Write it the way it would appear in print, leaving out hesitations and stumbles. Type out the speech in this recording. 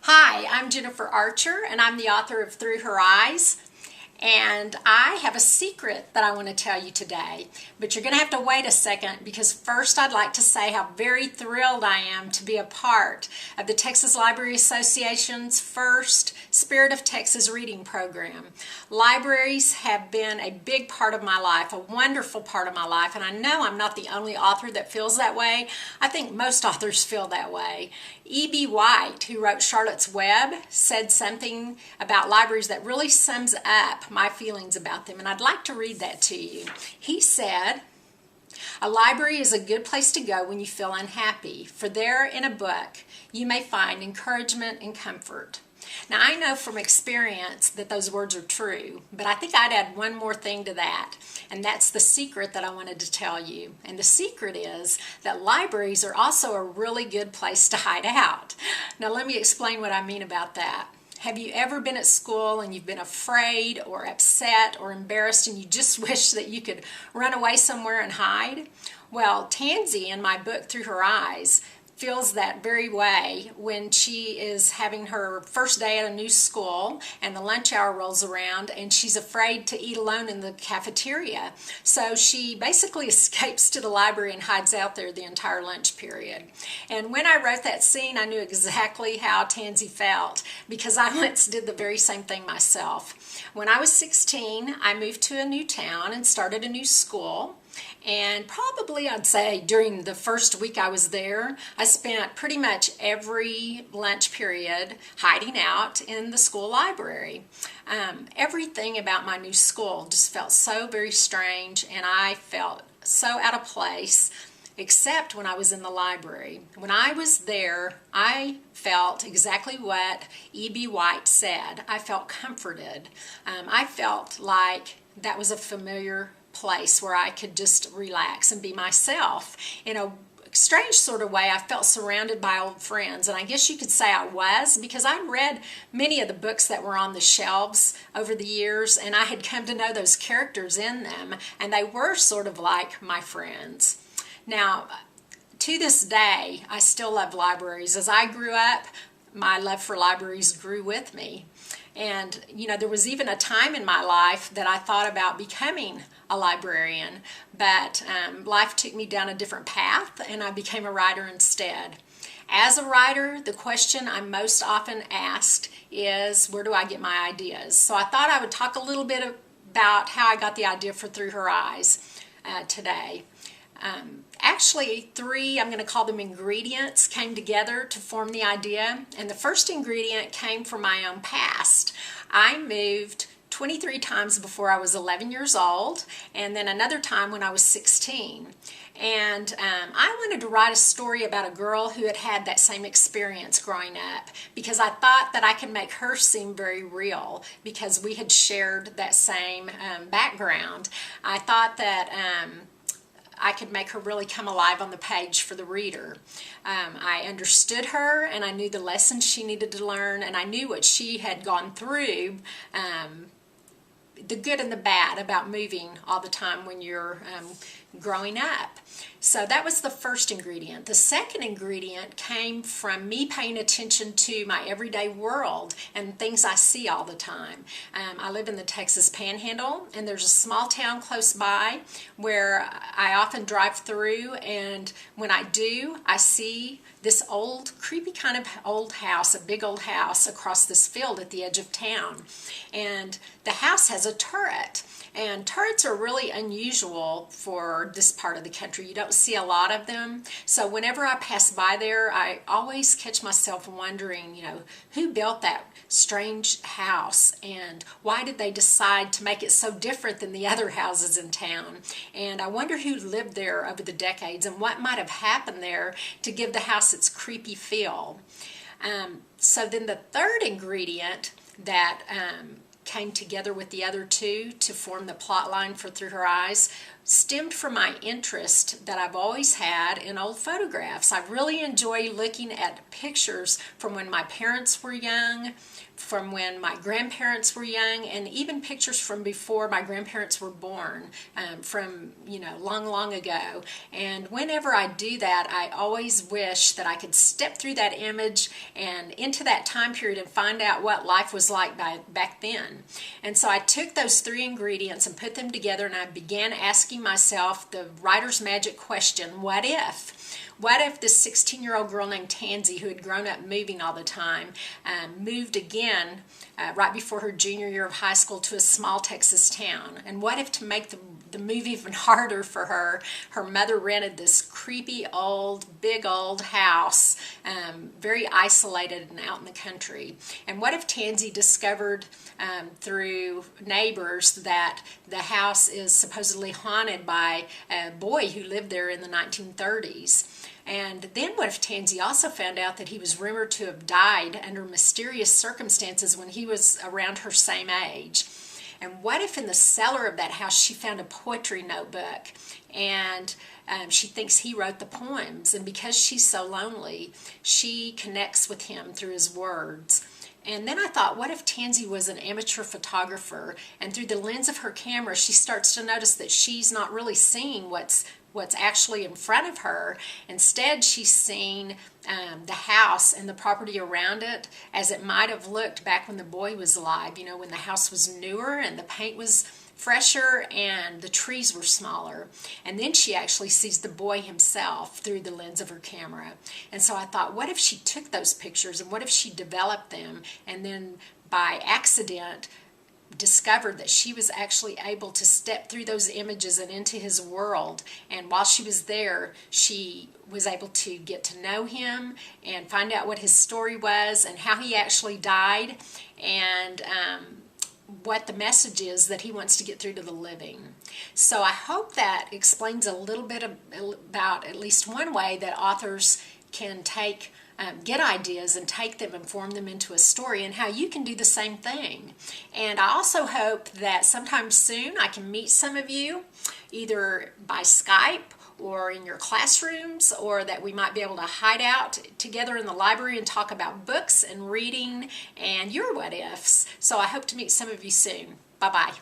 Hi, I'm Jennifer Archer, and I'm the author of Through Her Eyes. And I have a secret that I want to tell you today. But you're going to have to wait a second because first I'd like to say how very thrilled I am to be a part of the Texas Library Association's first Spirit of Texas reading program. Libraries have been a big part of my life, a wonderful part of my life, and I know I'm not the only author that feels that way. I think most authors feel that way. E.B. White, who wrote Charlotte's Web, said something about libraries that really sums up my feelings about them, and I'd like to read that to you. He said, "A library is a good place to go when you feel unhappy, for there in a book you may find encouragement and comfort." Now, I know from experience that those words are true, but I think I'd add one more thing to that, and that's the secret that I wanted to tell you. And the secret is that libraries are also a really good place to hide out. Now, let me explain what I mean about that. Have you ever been at school and you've been afraid or upset or embarrassed and you just wish that you could run away somewhere and hide? Well, Tansy, in my book Through Her Eyes, feels that very way when she is having her first day at a new school and the lunch hour rolls around and she's afraid to eat alone in the cafeteria. So she basically escapes to the library and hides out there the entire lunch period. And when I wrote that scene, I knew exactly how Tansy felt because I once did the very same thing myself. When I was 16, I moved to a new town and started a new school. And probably I'd say during the first week I was there, I spent pretty much every lunch period hiding out in the school library. Everything about my new school just felt so very strange, and I felt so out of place, except when I was in the library. When I was there, I felt exactly what E.B. White said. I felt comforted. I felt like that was a familiar place where I could just relax and be myself. In a strange sort of way, I felt surrounded by old friends, and I guess you could say I was, because I'd read many of the books that were on the shelves over the years, and I had come to know those characters in them, and they were sort of like my friends. Now, to this day, I still love libraries. As I grew up, my love for libraries grew with me. And, you know, there was even a time in my life that I thought about becoming a librarian, but life took me down a different path and I became a writer instead. As a writer, the question I'm most often asked is, where do I get my ideas? So I thought I would talk a little bit about how I got the idea for Through Her Eyes today. Actually, three, I'm going to call them ingredients, came together to form the idea. And the first ingredient came from my own past. I moved 23 times before I was 11 years old, and then another time when I was 16. And I wanted to write a story about a girl who had had that same experience growing up, because I thought that I could make her seem very real because we had shared that same background. I thought that I could make her really come alive on the page for the reader. I understood her, and I knew the lessons she needed to learn, and I knew what she had gone through, the good and the bad about moving all the time when you're growing up. So that was the first ingredient. The second ingredient came from me paying attention to my everyday world and things I see all the time. I live in the Texas Panhandle, and there's a small town close by where I often drive through, and when I do, I see this old, creepy kind of old house, a big old house across this field at the edge of town. And the house has a turret. And turrets are really unusual for this part of the country. You don't see a lot of them. So whenever I pass by there, I always catch myself wondering, you know, who built that strange house and why did they decide to make it so different than the other houses in town? And I wonder who lived there over the decades and what might have happened there to give the house its creepy feel. So then the third ingredient that came together with the other two to form the plot line for Through Her Eyes stemmed from my interest that I've always had in old photographs. I really enjoy looking at pictures from when my parents were young, from when my grandparents were young, and even pictures from before my grandparents were born, from long ago. And whenever I do that, I always wish that I could step through that image and into that time period and find out what life was like back then. And so I took those three ingredients and put them together, and I began asking myself the writer's magic question: what if? What if this 16-year-old girl named Tansy, who had grown up moving all the time, moved again right before her junior year of high school to a small Texas town? And what if, to make the move even harder for her, her mother rented this creepy big old house, very isolated and out in the country? And what if Tansy discovered through neighbors that the house is supposedly haunted by a boy who lived there in the 1930s? And then what if Tansy also found out that he was rumored to have died under mysterious circumstances when he was around her same age? And what if in the cellar of that house she found a poetry notebook, and she thinks he wrote the poems, and because she's so lonely, she connects with him through his words? And then I thought, what if Tansy was an amateur photographer, and through the lens of her camera she starts to notice that she's not really seeing what's actually in front of her. Instead, she's seeing the house and the property around it as it might have looked back when the boy was alive, when the house was newer and the paint was fresher and the trees were smaller. And then she actually sees the boy himself through the lens of her camera. And so I thought, what if she took those pictures, and what if she developed them, and then by accident discovered that she was actually able to step through those images and into his world, and while she was there she was able to get to know him and find out what his story was and how he actually died, and what the message is that he wants to get through to the living. So I hope that explains a little bit about at least one way that authors can get ideas and take them and form them into a story, and how you can do the same thing. And I also hope that sometime soon I can meet some of you, either by Skype or in your classrooms, or that we might be able to hide out together in the library and talk about books and reading and your what ifs. So I hope to meet some of you soon. Bye-bye.